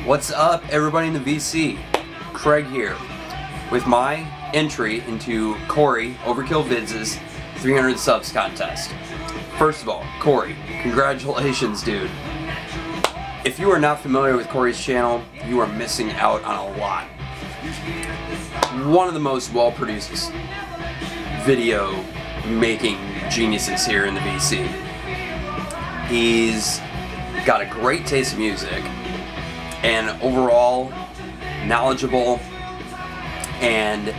What's up, everybody in the VC? Craig here with my entry into Corey overkillvidz's 300 subs contest. First of all, Corey, congratulations, dude. If you are not familiar with Corey's channel, you are missing out on a lot. One of the most well-produced video making geniuses here in the VC. He's got a great taste in music and overall knowledgeable and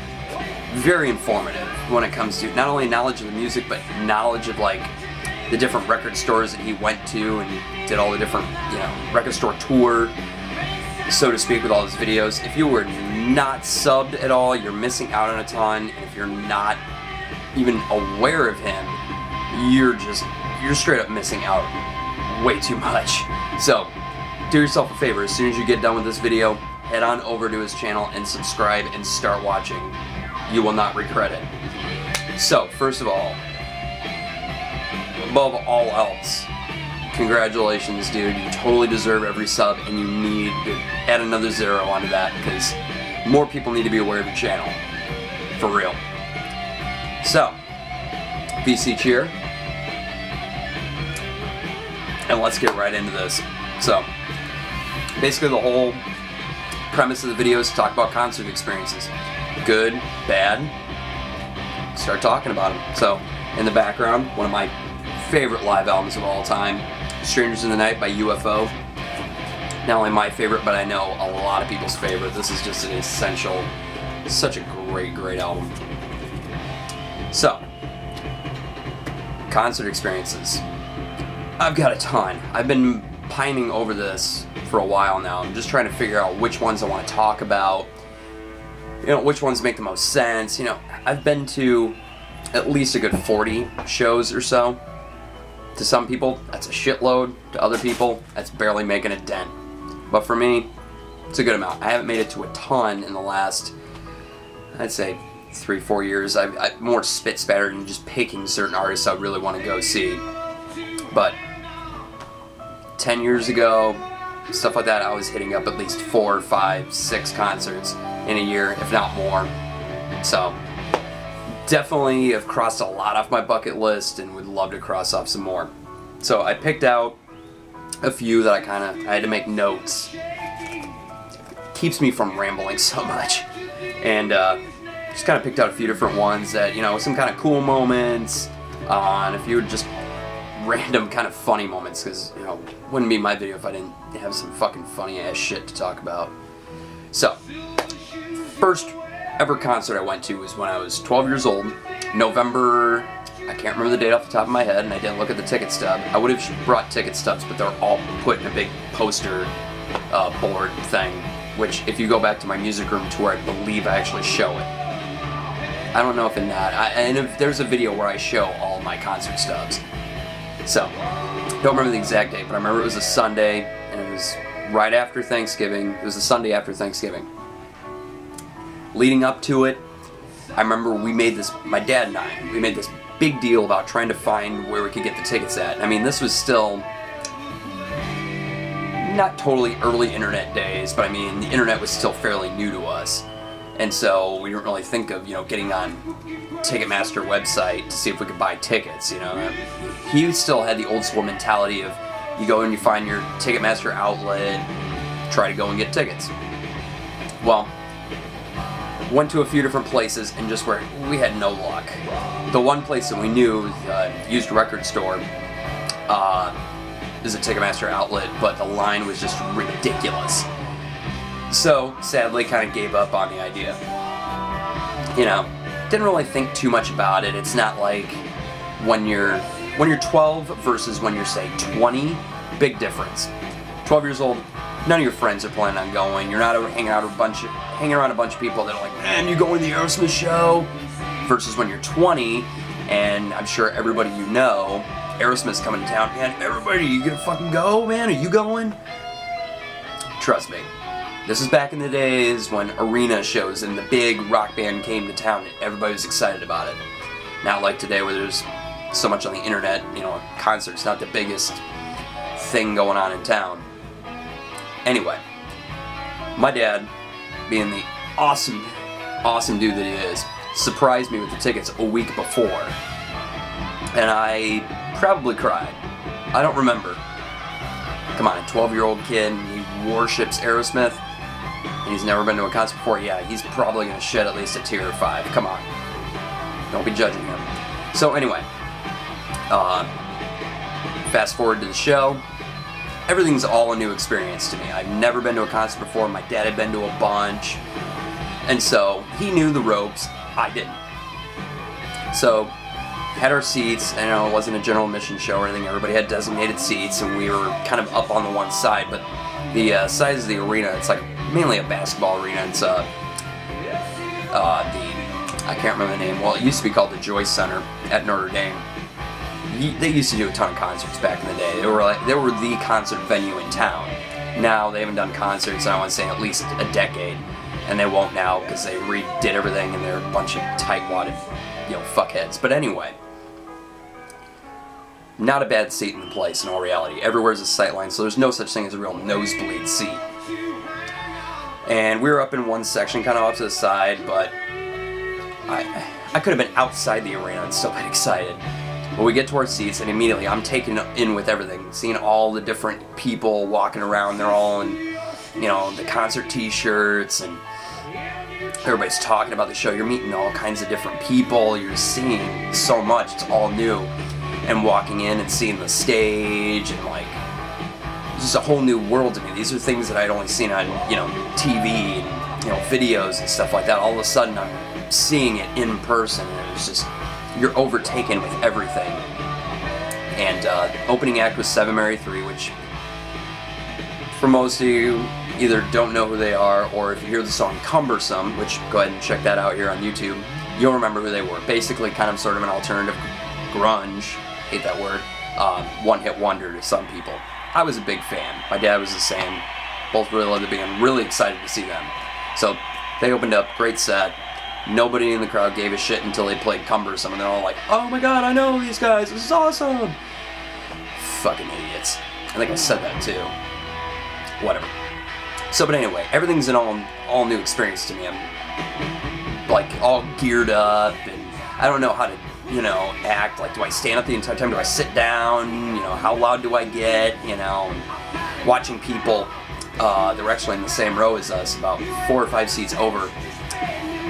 very informative when it comes to not only knowledge of the music but knowledge of like the different record stores that he went to and did all the different, record store tour, so to speak, with all his videos. If you were not subbed at all, you're missing out on a ton. And if you're not even aware of him, you're straight up missing out way too much. So do yourself a favor, as soon as you get done with this video, head on over to his channel and subscribe and start watching. You will not regret it. So first of all, above all else, congratulations, dude. You totally deserve every sub, and you need to add another 0 onto that because more people need to be aware of your channel. For real. So, VC cheer. And let's get right into this. So, basically the whole premise of the video is to talk about concert experiences. Good, bad, start talking about them. So, in the background, one of my favorite live albums of all time, Strangers in the Night by UFO. Not only my favorite, but I know a lot of people's favorite. This is just an essential, such a great album. So, concert experiences. I've got a ton. I've been pining over this for a while now. I'm just trying to figure out which ones I want to talk about, which ones make the most sense. I've been to at least a good 40 shows or so. To some people, that's a shitload. To other people, that's barely making a dent. But for me, it's a good amount. I haven't made it to a ton in the last, I'd say, 3-4 years. I'm more spit-spattered and just picking certain artists I really want to go see. But 10 years ago, stuff like that, I was hitting up at least 4, 5, 6 concerts in a year, if not more. So, definitely have crossed a lot off my bucket list and would love to cross off some more. So I picked out a few that I had to make notes. Keeps me from rambling so much. And just kind of picked out a few different ones that, some kind of cool moments, and a few just random kind of funny moments, because, wouldn't be my video if I didn't have some fucking funny ass shit to talk about. So, first ever concert I went to was when I was 12 years old, November, I can't remember the date off the top of my head, and I didn't look at the ticket stub. I would have brought ticket stubs, but they're all put in a big poster board thing, which if you go back to my music room tour, I believe I actually show it. I don't know if in that, and if there's a video where I show all my concert stubs. So, don't remember the exact date, but I remember it was a Sunday, and it was right after Thanksgiving. It was the Sunday after Thanksgiving. Leading up to it, I remember my dad and I, we made this big deal about trying to find where we could get the tickets at. I mean, this was still not totally early internet days, but I mean, the internet was still fairly new to us. And so we didn't really think of, getting on Ticketmaster website to see if we could buy tickets, He still had the old school mentality of you go and you find your Ticketmaster outlet, try to go and get tickets. Well, went to a few different places and just where we had no luck. The one place that we knew, used record store, is a Ticketmaster outlet, but the line was just ridiculous. So, sadly, kind of gave up on the idea. Didn't really think too much about it. It's not like when you're 12 versus when you're, say, 20, big difference. 12 years old, none of your friends are planning on going. You're not hanging around a bunch of people that are like, man, you going to the Aerosmith show? Versus when you're 20, and I'm sure everybody Aerosmith's coming to town. Man, everybody, you gonna fucking go, man? Are you going? Trust me. This is back in the days when arena shows and the big rock band came to town and everybody was excited about it. Not like today where there's so much on the internet, a concert's not the biggest thing going on in town. Anyway, My dad, being the awesome dude that he is, surprised me with the tickets a week before. And I probably cried. I don't remember. Come on, a 12-year-old kid, he worships Aerosmith, and he's never been to a concert before. Yeah, he's probably going to shed at least a tear or 5. Come on. Don't be judging him. So anyway, fast forward to the show. Everything's all a new experience to me. I've never been to a concert before. My dad had been to a bunch. And so he knew the ropes. I didn't. So had our seats, and it wasn't a general admission show or anything. Everybody had designated seats, and we were kind of up on the one side. But the size of the arena, it's like mainly a basketball arena. It's I can't remember the name. Well, it used to be called the Joyce Center at Notre Dame. They used to do a ton of concerts back in the day. They were the concert venue in town. Now they haven't done concerts, I want to say, at least a decade, and they won't now because they redid everything and they're a bunch of tight-wadded, fuckheads. But anyway, not a bad seat in the place in all reality. Everywhere's a sight line, so there's no such thing as a real nosebleed seat. And we were up in one section, kind of off to the side, but I could have been outside the arena and still been excited. But we get to our seats, and immediately I'm taken in with everything, seeing all the different people walking around. They're all in, the concert t-shirts, and everybody's talking about the show. You're meeting all kinds of different people. You're seeing so much. It's all new. And walking in and seeing the stage, and it's just a whole new world to me. These are things that I'd only seen on, TV and, videos and stuff like that. All of a sudden, I'm seeing it in person, and it's just, you're overtaken with everything. And the opening act was Seven Mary 3, which, for most of you, either don't know who they are, or if you hear the song Cumbersome, which, go ahead and check that out here on YouTube, you'll remember who they were. Basically, kind of sort of an alternative grunge, hate that word, one-hit wonder to some people. I was a big fan. My dad was the same. Both really loved the band. Really excited to see them. So they opened up, great set. Nobody in the crowd gave a shit until they played Cumbersome, and they're all like, "Oh my god, I know these guys, this is awesome!" Fucking idiots. I think I said that too. Whatever. So, but anyway, everything's an all new experience to me. I'm all geared up, and I don't know how to, act. Do I stand up the entire time? Do I sit down? How loud do I get? Watching people, they were actually in the same row as us, about 4 or 5 seats over.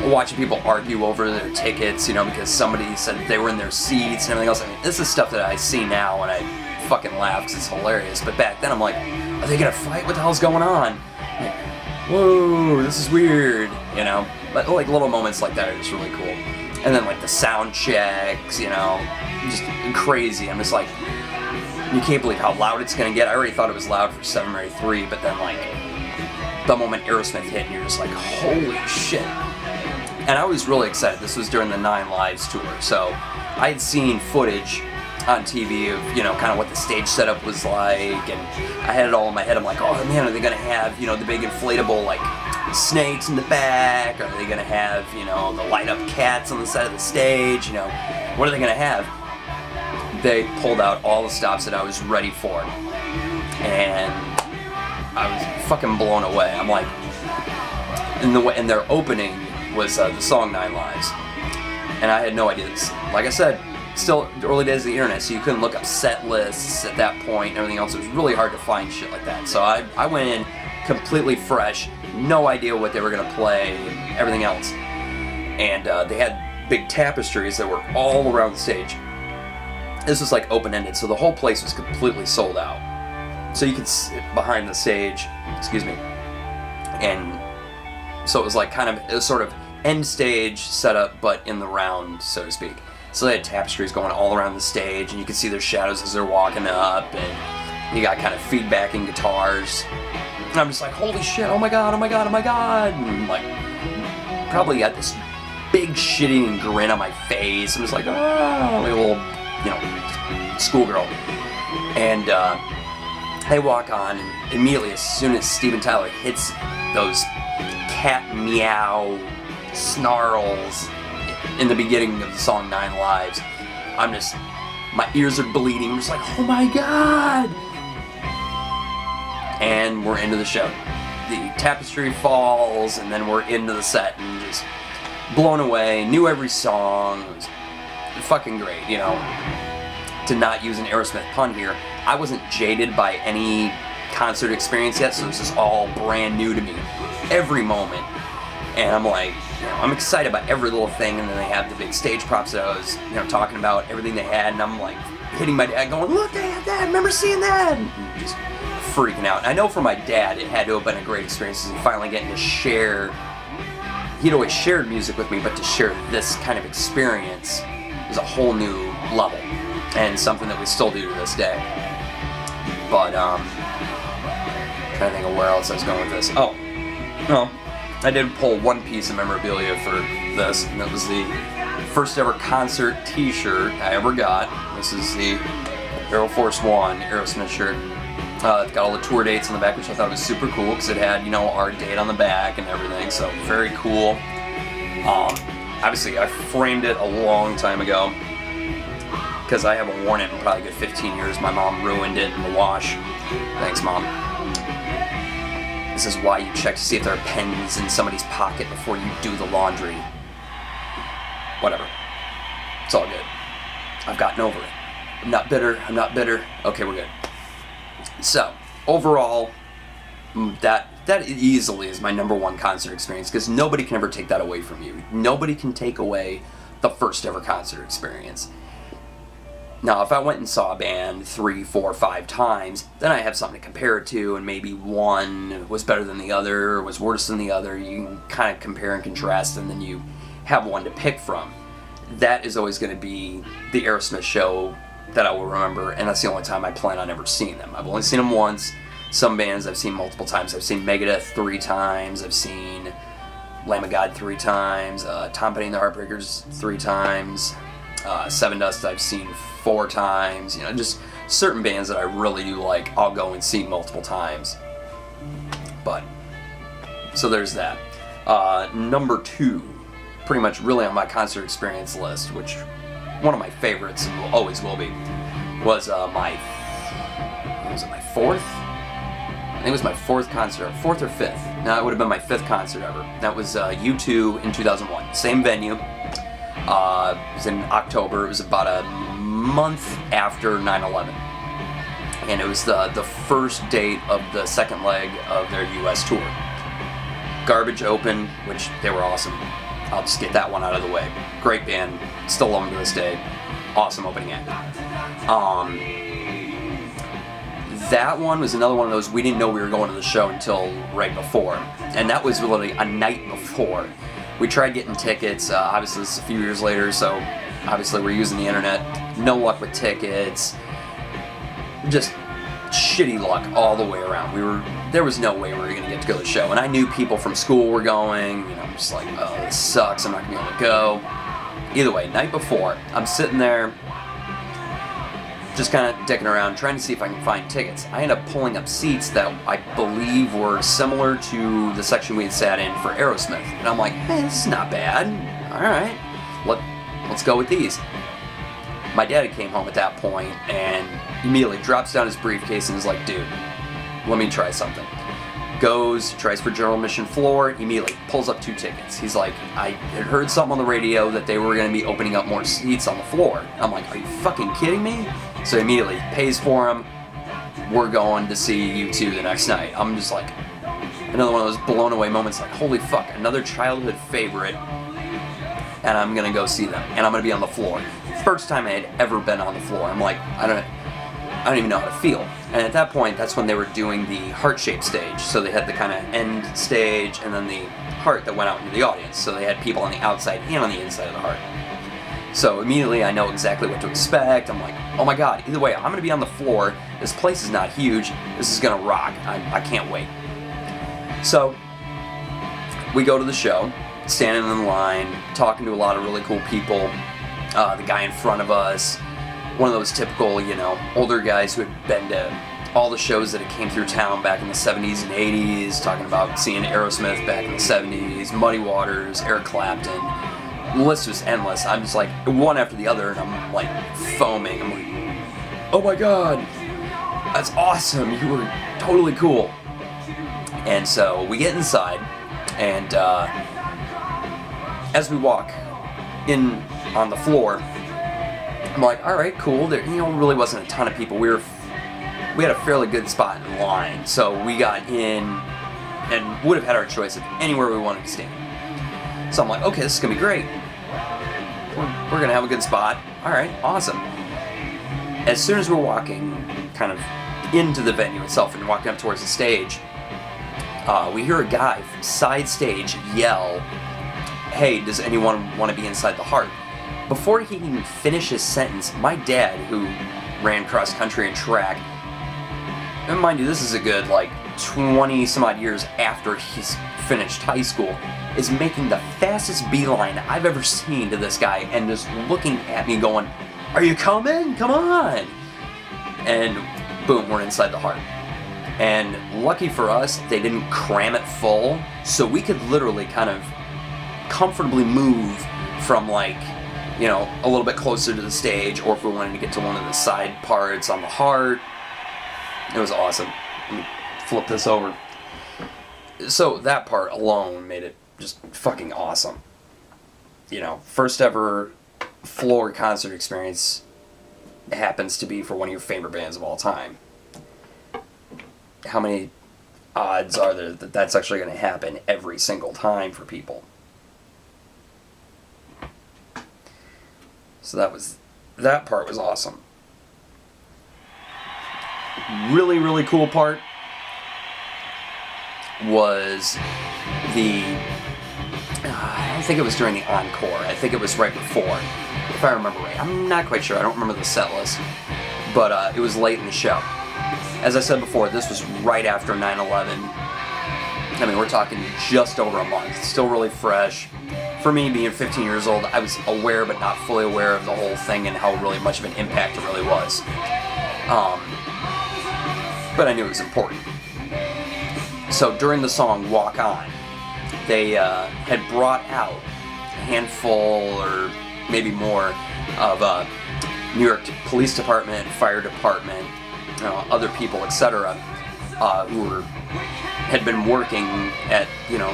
Watching people argue over their tickets, because somebody said they were in their seats and everything else. I mean, this is stuff that I see now and I fucking laugh because it's hilarious. But back then I'm like, are they gonna fight? What the hell's going on? Whoa, this is weird, But little moments like that are just really cool. And then the sound checks, just crazy. I'm just like, you can't believe how loud it's gonna get. I already thought it was loud for Seven Mary 3, but then the moment Aerosmith hit, and you're just like, holy shit. And I was really excited. This was during the 9 Lives tour, so I had seen footage on TV of, kind of what the stage setup was like, and I had it all in my head. I'm like, oh man, are they gonna have, the big inflatable, snakes in the back? Are they gonna have, the light up cats on the side of the stage? What are they gonna have? They pulled out all the stops that I was ready for, and I was fucking blown away. I'm like, and their opening was the song 9 Lives, and I had no idea this. Like I said, still early days of the internet, so you couldn't look up set lists at that point and everything else. It was really hard to find shit like that. So I went in completely fresh, no idea what they were gonna play, everything else. And they had big tapestries that were all around the stage. This was open-ended, so the whole place was completely sold out. So you could sit behind the stage, and so it was it was sort of end stage setup, but in the round, so to speak. So they had tapestries going all around the stage, and you could see their shadows as they're walking up, and you got kind of feedbacking guitars. And I'm just like, holy shit, oh my god, oh my god, oh my god. And probably got this big shit-eating grin on my face. I'm just like, oh, like a little, schoolgirl. And I walk on, and immediately, as soon as Steven Tyler hits those cat meow snarls in the beginning of the song 9 Lives, my ears are bleeding. I'm just like, oh my god! And we're into the show. the tapestry falls, and then we're into the set and just blown away. Knew every song. It was fucking great, you know. To not use an Aerosmith pun here, I wasn't jaded by any concert experience yet, so this is all brand new to me. Every moment. And I'm like, you know, I'm excited about every little thing, and then they have the big stage props that I was, you know, talking about, everything they had, and I'm like hitting my dad going, look, they had that, I remember seeing that, and just freaking out. And I know for my dad, it had to have been a great experience, and finally getting to share, he'd always shared music with me, but to share this kind of experience is a whole new level, and something that we still do to this day. But, trying to think of where else I was going with this. Oh, no. I did pull one piece of memorabilia for this, and that was the first ever concert t-shirt I ever got. This is the Aero Force One Aerosmith shirt. It's got all the tour dates on the back, which I thought was super cool, because it had, you know, our date on the back and everything, so very cool. Obviously, I framed it a long time ago, because I haven't worn it in probably a good 15 years. My mom ruined it in the wash. Thanks, Mom. This is why you check to see if there are pens in somebody's pocket before you do the laundry. Whatever. It's all good. I've gotten over it. I'm not bitter. I'm not bitter. Okay, we're good. So, overall, that easily is my #1 concert experience, because nobody can ever take that away from you. Nobody can take away the first ever concert experience. Now, if I went and saw a band 3, 4, 5 times, then I have something to compare it to, and maybe one was better than the other, or was worse than the other. You can kind of compare and contrast, and then you have one to pick from. That is always going to be the Aerosmith show that I will remember, and that's the only time I plan on ever seeing them. I've only seen them once. Some bands I've seen multiple times. I've seen Megadeth 3 times. I've seen Lamb of God 3 times. Tom Petty and the Heartbreakers 3 times. Seven Dust I've seen 4 times. You know, just certain bands that I really do like, I'll go and see multiple times. But, so there's that. #2, pretty much really on my concert experience list, which one of my favorites and always will be, was my 4th? I think it was my 4th concert, 4th or 5th. No, it would have been my 5th concert ever. That was U2 in 2001. Same venue. It was in October. It was about a month after 9/11. And it was the first date of the second leg of their US tour. Garbage opened, which they were awesome. I'll just get that one out of the way. Great band. Still love them to this day. Awesome opening act. That one was another one of those, we didn't know we were going to the show until right before. And that was literally a night before. We tried getting tickets, obviously this is a few years later, so obviously we're using the internet. No luck with tickets. Just shitty luck all the way around. There was no way we were going to get to go to the show. And I knew people from school were going, you know, I'm just like, oh, this sucks, I'm not going to be able to go. Either way, night before, I'm sitting there, just kind of dicking around, trying to see if I can find tickets. I end up pulling up seats that I believe were similar to the section we had sat in for Aerosmith. And I'm like, hey, this is not bad. Alright, let's go with these. My dad came home at that point and immediately drops down his briefcase and is like, dude, let me try something. Goes, tries for general admission floor, immediately pulls up 2 tickets. He's like, I had heard something on the radio that they were going to be opening up more seats on the floor. I'm like, are you fucking kidding me? So immediately pays for them. We're going to see U2 the next night. I'm just like, another one of those blown away moments, like, holy fuck, another childhood favorite, and I'm going to go see them, and I'm going to be on the floor. First time I had ever been on the floor. I'm like, I don't even know how to feel. And at that point, that's when they were doing the heart-shaped stage. So they had the kind of end stage and then the heart that went out into the audience. So they had people on the outside and on the inside of the heart. So immediately I know exactly what to expect. I'm like, oh my god, either way, I'm going to be on the floor. This place is not huge. This is going to rock. I can't wait. So we go to the show, standing in line, talking to a lot of really cool people. The guy in front of us, one of those typical, you know, older guys who had been to all the shows that had came through town back in the 70s and 80s, talking about seeing Aerosmith back in the 70s, Muddy Waters, Eric Clapton. The list was endless. I'm just like, one after the other, and I'm like foaming. I'm like, oh my god, that's awesome. You were totally cool. And so we get inside, and as we walk in on the floor, I'm like, all right, cool. There, really wasn't a ton of people. We had a fairly good spot in line, so we got in and would have had our choice of anywhere we wanted to stand. So I'm like, okay, this is gonna be great. We're gonna have a good spot. All right, awesome. As soon as we're walking kind of into the venue itself and walking up towards the stage, we hear a guy from side stage yell, "Hey, does anyone want to be inside the Heart?" Before he can finish his sentence, my dad, who ran cross country and track, and mind you, this is a good 20 some odd years after he's finished high school, is making the fastest beeline I've ever seen to this guy and just looking at me going, "Are you coming? Come on!" And boom, we're inside the Heart. And lucky for us, they didn't cram it full, so we could literally kind of comfortably move from a little bit closer to the stage, or if we wanted to get to one of the side parts on the Heart. It was awesome. Let me flip this over. So that part alone made it just fucking awesome. First ever floor concert experience happens to be for one of your favorite bands of all time. How many odds are there that that's actually going to happen every single time for people? So that part was awesome. Really, really cool part was I don't think it was during the encore. I think it was right before, if I remember right. I'm not quite sure. I don't remember the set list. But it was late in the show. As I said before, this was right after 9/11. I mean, we're talking just over a month. Still really fresh. For me, being 15 years old, I was aware but not fully aware of the whole thing and how really much of an impact it really was. But I knew it was important. So during the song Walk On, they had brought out a handful or maybe more of New York Police Department, Fire Department, other people, etc., who had been working at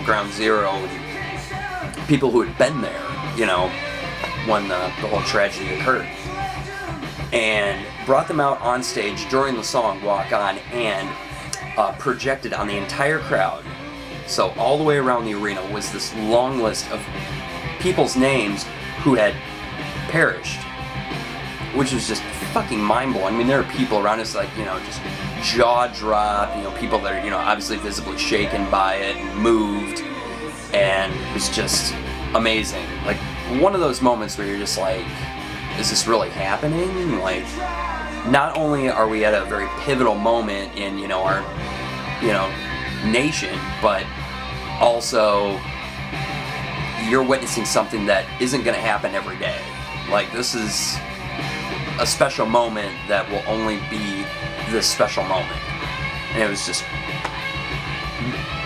Ground Zero, and people who had been there, when the whole tragedy occurred, and brought them out on stage during the song Walk On and projected on the entire crowd. So all the way around the arena was this long list of people's names who had perished, which was just fucking mind-blowing. I mean, there are people around us just jaw drop, people that are, obviously visibly shaken by it and moved, and it was just amazing. One of those moments where you're just like, is this really happening? Not only are we at a very pivotal moment in, our, nation, but also you're witnessing something that isn't going to happen every day. This is a special moment that will only be this special moment. And it was just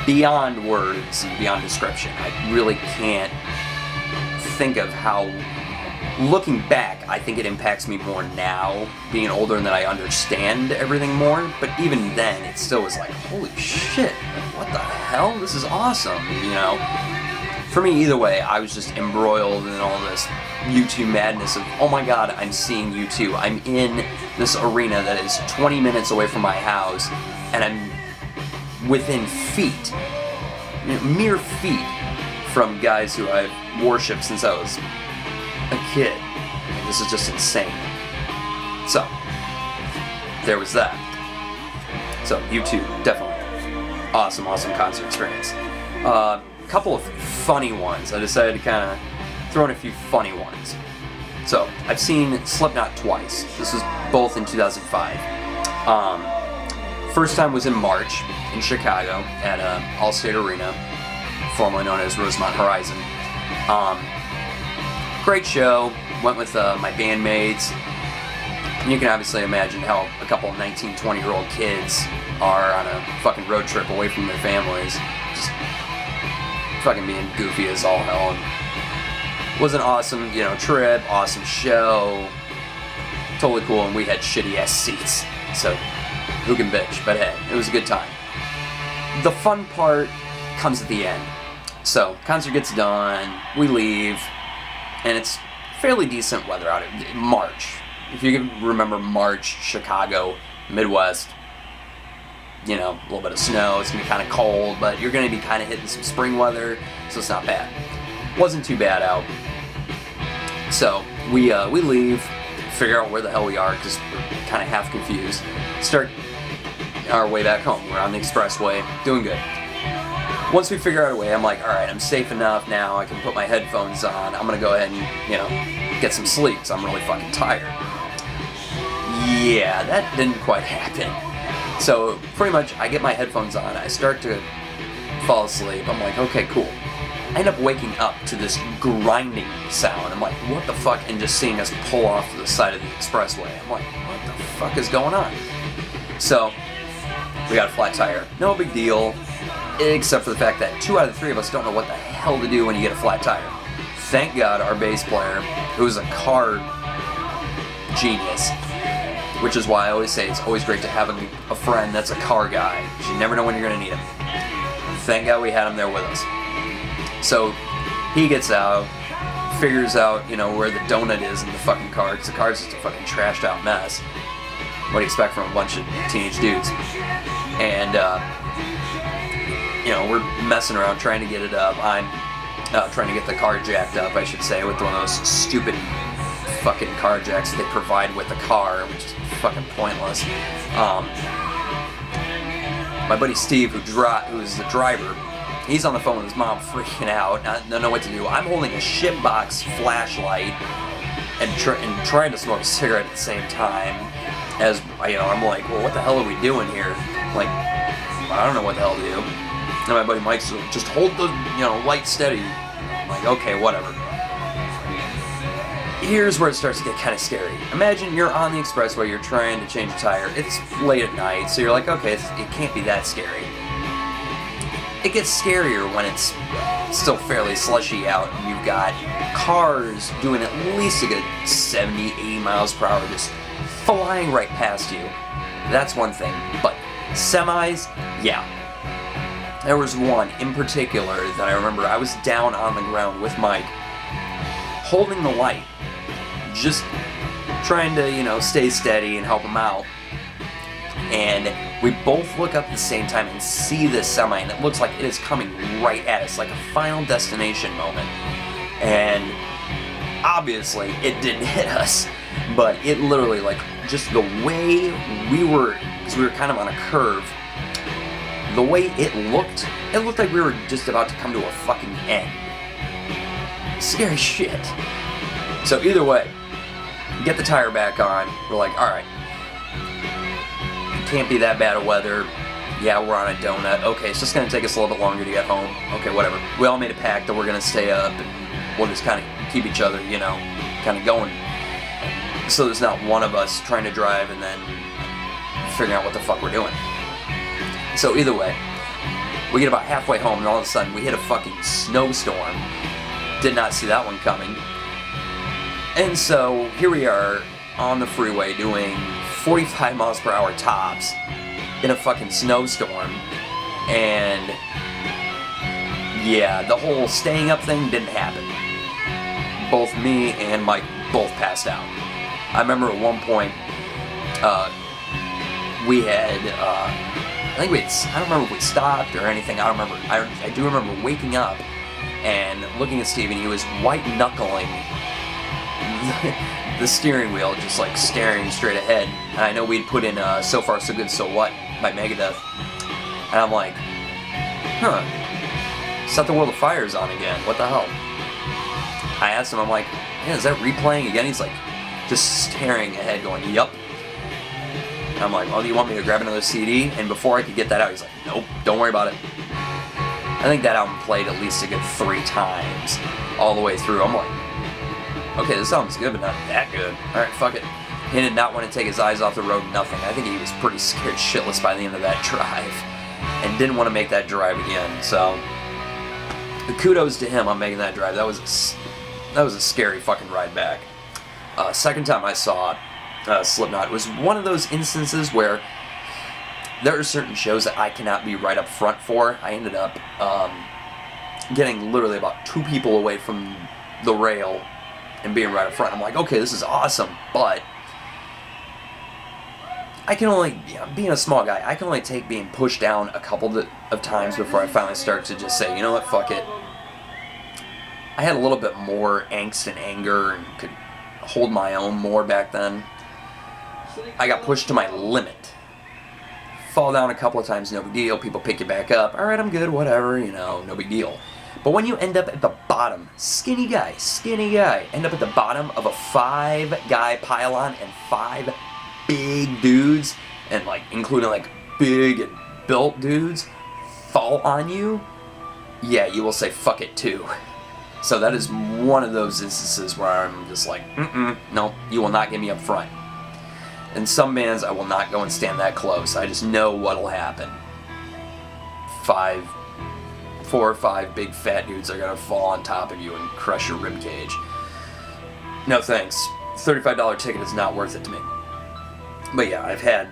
beyond words and beyond description. I really can't think of how, looking back, I think it impacts me more now, being older, and that I understand everything more. But even then, it still was like, holy shit, what the hell? This is awesome, For me, either way, I was just embroiled in all this U2 madness of, oh my god, I'm seeing U2. I'm in this arena that is 20 minutes away from my house, and I'm within feet, mere feet, from guys who I've worshipped since I was a kid. This is just insane. So, there was that. So, U2, definitely. Awesome concert experience. Couple of funny ones. I decided to kind of throw in a few funny ones. So, I've seen Slipknot twice. This was both in 2005. First time was in March in Chicago at Allstate Arena, formerly known as Rosemont Horizon. Great show. Went with my bandmates. And you can obviously imagine how a couple of 19, 20-year-old kids are on a fucking road trip away from their families. Just fucking being goofy as all hell. And it was an awesome, trip, awesome show. Totally cool, and we had shitty-ass seats. So, who can bitch? But hey, it was a good time. the fun part comes at the end. So, concert gets done, we leave, and it's fairly decent weather out. March. If you can remember March, Chicago, Midwest, you know, a little bit of snow, it's going to be kind of cold, but you're going to be kind of hitting some spring weather, so it's not bad. Wasn't too bad out. So, we leave, figure out where the hell we are, because we're kind of half confused. Start our way back home. We're on the expressway, doing good. Once we figure out a way, I'm like, alright, I'm safe enough now, I can put my headphones on, I'm gonna go ahead and, you know, get some sleep, because I'm really fucking tired. Yeah, that didn't quite happen. So, pretty much, I get my headphones on, I start to fall asleep, I'm like, okay, cool. I end up waking up to this grinding sound, I'm like, what the fuck, and just seeing us pull off to the side of the expressway. I'm like, what the fuck is going on? So, we got a flat tire. No big deal. Except for the fact that 2 out of the 3 of us don't know what the hell to do when you get a flat tire. Thank God our bass player, who's a car genius, which is why I always say it's always great to have a friend that's a car guy. You never know when you're going to need him. Thank God we had him there with us. So he gets out, figures out, you know, where the donut is in the fucking car, because the car's just a fucking trashed out mess. What do you expect from a bunch of teenage dudes? And, you know, we're messing around trying to get it up. I'm trying to get the car jacked up, I should say, with one of those stupid fucking car jacks that they provide with the car, which is fucking pointless. My buddy Steve, who's the driver, he's on the phone with his mom freaking out, don't know what to do. I'm holding a shitbox flashlight and trying to smoke a cigarette at the same time. As, you know, I'm like, well, what the hell are we doing here? Like, I don't know what the hell to do. And my buddy Mike's like, just hold the, you know, light steady. I'm like, okay, whatever. Here's where it starts to get kind of scary. Imagine you're on the expressway, you're trying to change a tire. It's late at night, so you're like, okay, it can't be that scary. It gets scarier when it's still fairly slushy out and you've got cars doing at least a good 70, 80 miles per hour just flying right past you. That's one thing. But semis, yeah. There was one in particular that I remember. I was down on the ground with Mike, holding the light, just trying to, you know, stay steady and help him out. And we both look up at the same time and see this semi, and it looks like it is coming right at us, like a Final Destination moment. And obviously, it didn't hit us, but it literally, like, just the way we were, because we were kind of on a curve, the way it looked like we were just about to come to a fucking end. Scary shit. So either way, get the tire back on, we're like, alright, can't be that bad of weather, yeah, we're on a donut, okay, it's just going to take us a little bit longer to get home, okay, whatever. We all made a pact that we're going to stay up, and we'll just kind of keep each other, you know, kind of going. So there's not one of us trying to drive and then figuring out what the fuck we're doing. So either way, we get about halfway home and all of a sudden we hit a fucking snowstorm. Did not see that one coming. And so here we are on the freeway doing 45 miles per hour tops in a fucking snowstorm. And yeah, the whole staying up thing didn't happen. Both me and Mike both passed out. I remember at one point, we had, I don't remember if we stopped or anything, I don't remember. I do remember waking up and looking at Steve, and he was white-knuckling the steering wheel, just like staring straight ahead. And I know we'd put in So Far So Good So What by Megadeth. And I'm like, Set the World of Fire's on again, what the hell? I asked him, I'm like, yeah, is that replaying again? He's like, just staring ahead going, yup. And I'm like, oh, do you want me to grab another CD? And before I could get that out, he's like, nope, don't worry about it. I think that album played at least a good 3 times all the way through. I'm like, okay, this album's good, but not that good. Alright, fuck it. He did not want to take his eyes off the road, nothing. I think he was pretty scared shitless by the end of that drive and didn't want to make that drive again. So, kudos to him on making that drive. That was a scary fucking ride back. Second time I saw Slipknot, it was one of those instances where there are certain shows that I cannot be right up front for. I ended up getting literally about 2 people away from the rail and being right up front. I'm like, okay, this is awesome, but I can only, being a small guy, I can only take being pushed down a couple of times before I finally start to just say, you know what, fuck it. I had a little bit more angst and anger and could hold my own more back then. I got pushed to my limit. Fall down a couple of times, no big deal. People pick you back up. Alright, I'm good, whatever, no big deal. But when you end up at the bottom, skinny guy, end up at the bottom of a 5-guy pylon and 5 big dudes, and including big and built dudes, fall on you, yeah, you will say fuck it too. So that is one of those instances where I'm just like, no, you will not get me up front. In some bands, I will not go and stand that close. I just know what'll happen. 4 or 5 big fat dudes are gonna fall on top of you and crush your rib cage. No thanks. $35 ticket is not worth it to me. But yeah, I've had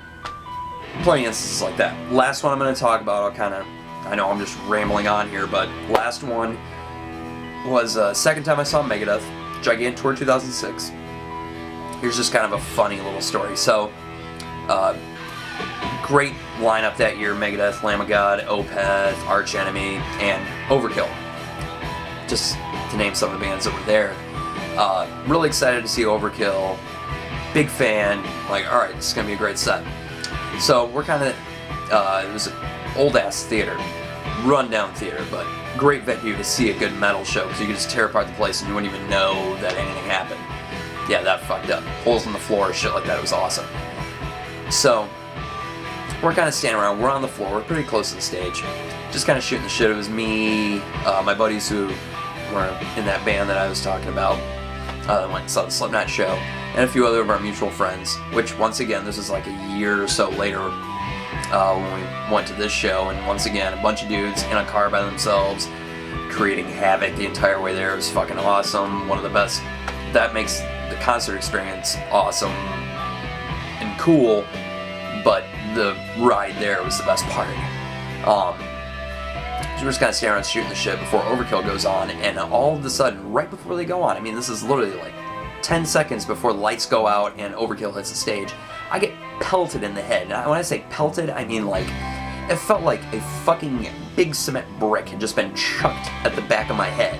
plenty of instances like that. Last one I'm gonna talk about, I know I'm just rambling on here, but last one was second time I saw Megadeth, Gigantour 2006. Here's just kind of a funny little story. So, great lineup that year: Megadeth, Lamb of God, Opeth, Arch Enemy, and Overkill. Just to name some of the bands that were there. Really excited to see Overkill. Big fan. Alright, this is going to be a great set. So, we're kind of, it was an old-ass theater. Run-down theater, but great venue to see a good metal show, because you could just tear apart the place and you wouldn't even know that anything happened. Yeah, that fucked up. Holes in the floor, shit like that. It was awesome. So, we're kind of standing around. We're on the floor. We're pretty close to the stage. Just kind of shooting the shit. It was me, my buddies who were in that band that I was talking about. Went and saw the Slipknot show. And a few other of our mutual friends. Which, once again, this is like a year or so later when we went to this show. And once again, a bunch of dudes in a car by themselves, creating havoc the entire way there. It was fucking awesome. One of the best. That makes the concert experience awesome and cool, but the ride there was the best part. So we're just kind of standing around shooting the shit before Overkill goes on, and all of a sudden, right before they go on, I mean, this is literally 10 seconds before the lights go out and Overkill hits the stage, I get pelted in the head. Now, when I say pelted, I mean it felt like a fucking big cement brick had just been chucked at the back of my head.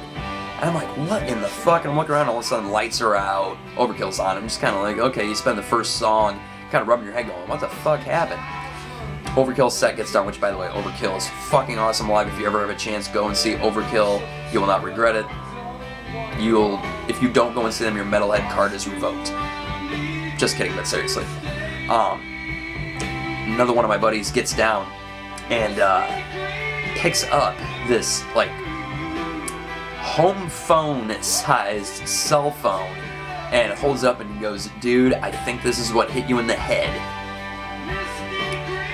And I'm like, what in the fuck? And I'm looking around, all of a sudden lights are out, Overkill's on. I'm just kind of like, okay, you spend the first song kind of rubbing your head going, what the fuck happened? Overkill's set gets done, which, by the way, Overkill is fucking awesome live. If you ever have a chance, go and see Overkill. You will not regret it. If you don't go and see them, your metalhead card is revoked. Just kidding, but seriously. Another one of my buddies gets down and picks up this, home phone-sized cell phone and holds up and goes, dude, I think this is what hit you in the head.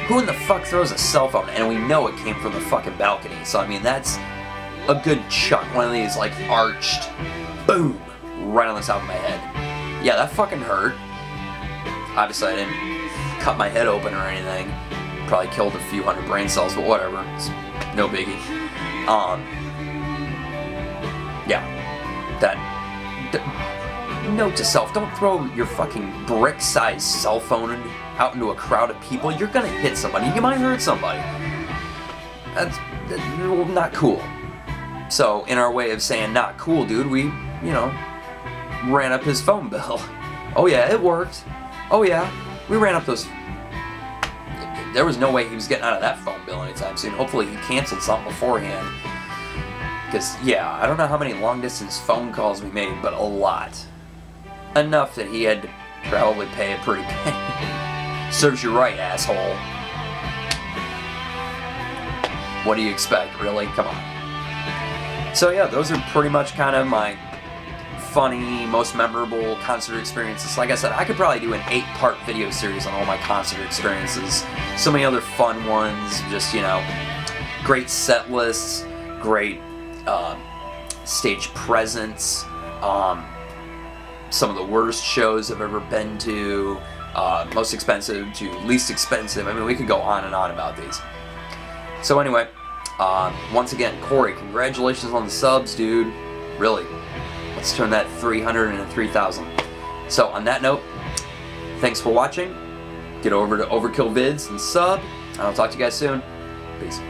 Who in the fuck throws a cell phone? And we know it came from the fucking balcony. So, I mean, that's a good chunk. One of these, arched, boom, right on the top of my head. Yeah, that fucking hurt. Obviously, I didn't cut my head open or anything. Probably killed a few hundred brain cells, but whatever. It's no biggie. Yeah, note to self, don't throw your fucking brick-sized cell phone out into a crowd of people. You're gonna hit somebody. You might hurt somebody. That's not cool. So, in our way of saying not cool, dude, we, ran up his phone bill. Oh yeah, it worked. Oh yeah, we ran up those. There was no way he was getting out of that phone bill anytime soon. Hopefully he canceled something beforehand. Because, yeah, I don't know how many long-distance phone calls we made, but a lot. Enough that he had to probably pay a pretty penny. Serves you right, asshole. What do you expect, really? Come on. So, yeah, those are pretty much kind of my funny, most memorable concert experiences. Like I said, I could probably do an 8-part video series on all my concert experiences. So many other fun ones, just, great set lists, great stage presence, some of the worst shows I've ever been to, most expensive to least expensive. I mean, we could go on and on about these. So anyway, once again, Corey, congratulations on the subs, dude. Really, let's turn that 300 into 3,000. So on that note, thanks for watching. Get over to overkillvidz and sub, and I'll talk to you guys soon. Peace.